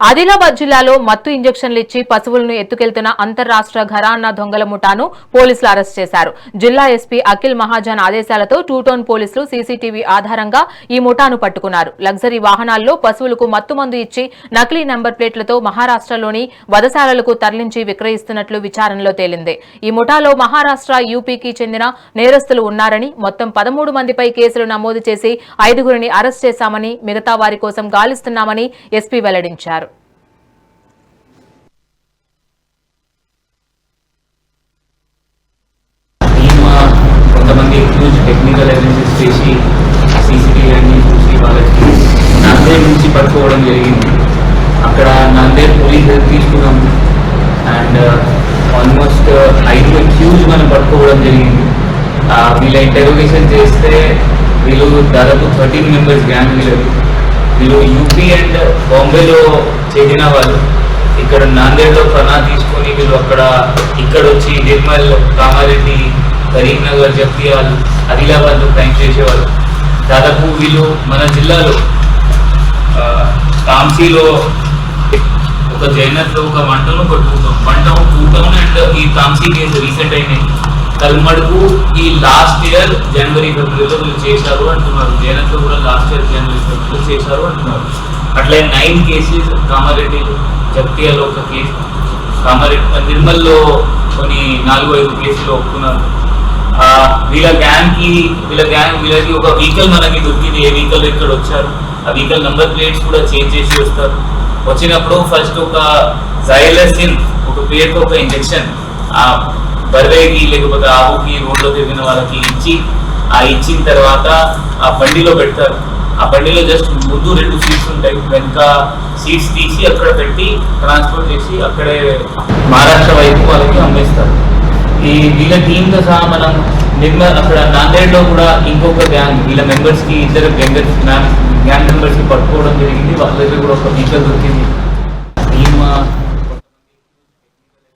ఆదిలాబాద్ జిల్లాలో మత్తు ఇంజెక్షన్లు ఇచ్చి పశువులను ఎత్తుకెళ్తున్న అంతర్రాష్ట్ర ఘరానా దొంగల ముఠాను పోలీసులు అరెస్ట్ చేశారు. జిల్లా ఎస్పీ అఖిల్ మహాజన్ ఆదేశాలతో టూటౌన్ పోలీసులు సీసీటీవీ ఆధారంగా ఈ ముఠాను పట్టుకున్నారు. లగ్జరీ వాహనాల్లో పశువులకు మత్తుమందు ఇచ్చి నకిలీ నెంబర్ ప్లేట్లతో మహారాష్ట్రలోని వధశాలలకు తరలించి విక్రయిస్తున్నట్లు విచారణలో తేలింది. ఈ ముఠాలో మహారాష్ట్ర, యూపీకి చెందిన నేరస్తులు ఉన్నారని, మొత్తం 13 మందిపై కేసులు నమోదు చేసి 5గురిని అరెస్ట్ చేశామని, మిగతా వారి కోసం గాలిస్తున్నామని ఎస్పీ వెల్లడించారు. టెక్నికల్ ఎవిడెన్సెస్ చేసి సీసీటీవీ అన్ని చూసి వాళ్ళకి నాందేడ్ నుంచి పట్టుకోవడం జరిగింది. అక్కడ నాందేడ్ పోలీస్ తీసుకున్నాం అండ్ ఆల్మోస్ట్ 5 అక్యూజ్ మనం పట్టుకోవడం జరిగింది. వీళ్ళ ఇంటర్వ్యూషన్ చేస్తే వీళ్ళు దాదాపు 13 మెంబర్స్ గ్యాంగ్. వీళ్ళు యూపీ అండ్ బాంబేలో చెందిన వాళ్ళు. ఇక్కడ నాందేడ్లో పనా తీసుకొని వీళ్ళు ఇక్కడ వచ్చి నిర్మల్, కామారెడ్డి, కరీంనగర్, జగిత్యాల, ఆదిలాబాద్లో క్రైమ్ చేసేవాళ్ళు. దాదాపు వీళ్ళు మన జిల్లాలో కాంసీలో ఒక జైనర్లో ఒక 1 టౌన్, ఒక 2 టౌన్ అండ్ ఈ కాంసీ కేసు రీసెంట్ అయినాయి. కల్మడుకు ఈ లాస్ట్ ఇయర్ జనవరి, ఫిబ్రవరిలో వీళ్ళు చేశారు అంటున్నారు. జైనర్లో కూడా లాస్ట్ ఇయర్ జనవరి, ఫిబ్రవరిలో చేశారు అంటున్నారు. అట్లా 9 కేసెస్. కామారెడ్డి, జగిత్యాలలో ఒక కేసు, కామారెడ్డి నిర్మల్లో కొన్ని 4-5 కేసులు ఒప్పుకున్నారు. వీళ్ళకి ఒక వెహికల్ మనకి దొరికింది. ఏ వెహికల్ ఇక్కడ వచ్చారు, ఆ వెహికల్ నంబర్ ప్లేట్స్ కూడా చేంజ్ చేసి వస్తారు. వచ్చినప్పుడు ఫస్ట్ ఒక జైలసిన్ ఒక పేరుతో ఒక ఇంజెక్షన్ ఆ బర్రెకి లేకపోతే ఆవుకి రోడ్లో తిరిగిన వాళ్ళకి ఇచ్చిన తర్వాత ఆ బండిలో పెడతారు. ఆ బండిలో జస్ట్ ముందు 2 సీట్స్ ఉంటాయి, వెనుక సీట్స్ తీసి అక్కడ పెట్టి ట్రాన్స్పోర్ట్ చేసి అక్కడే మహారాష్ట్ర వైపు వాళ్ళకి అమ్మేస్తారు. వీళ్ళ టీంతో సహా మనం అక్కడ నాందేడ్లో కూడా ఇంకొక గ్యాంగ్, వీళ్ళ మెంబర్స్కి 2 గ్యాంగ్ మెంబర్స్కి పట్టుకోవడం జరిగింది. వాళ్ళ దగ్గర కూడా ఒక వెహికల్ దొరికింది.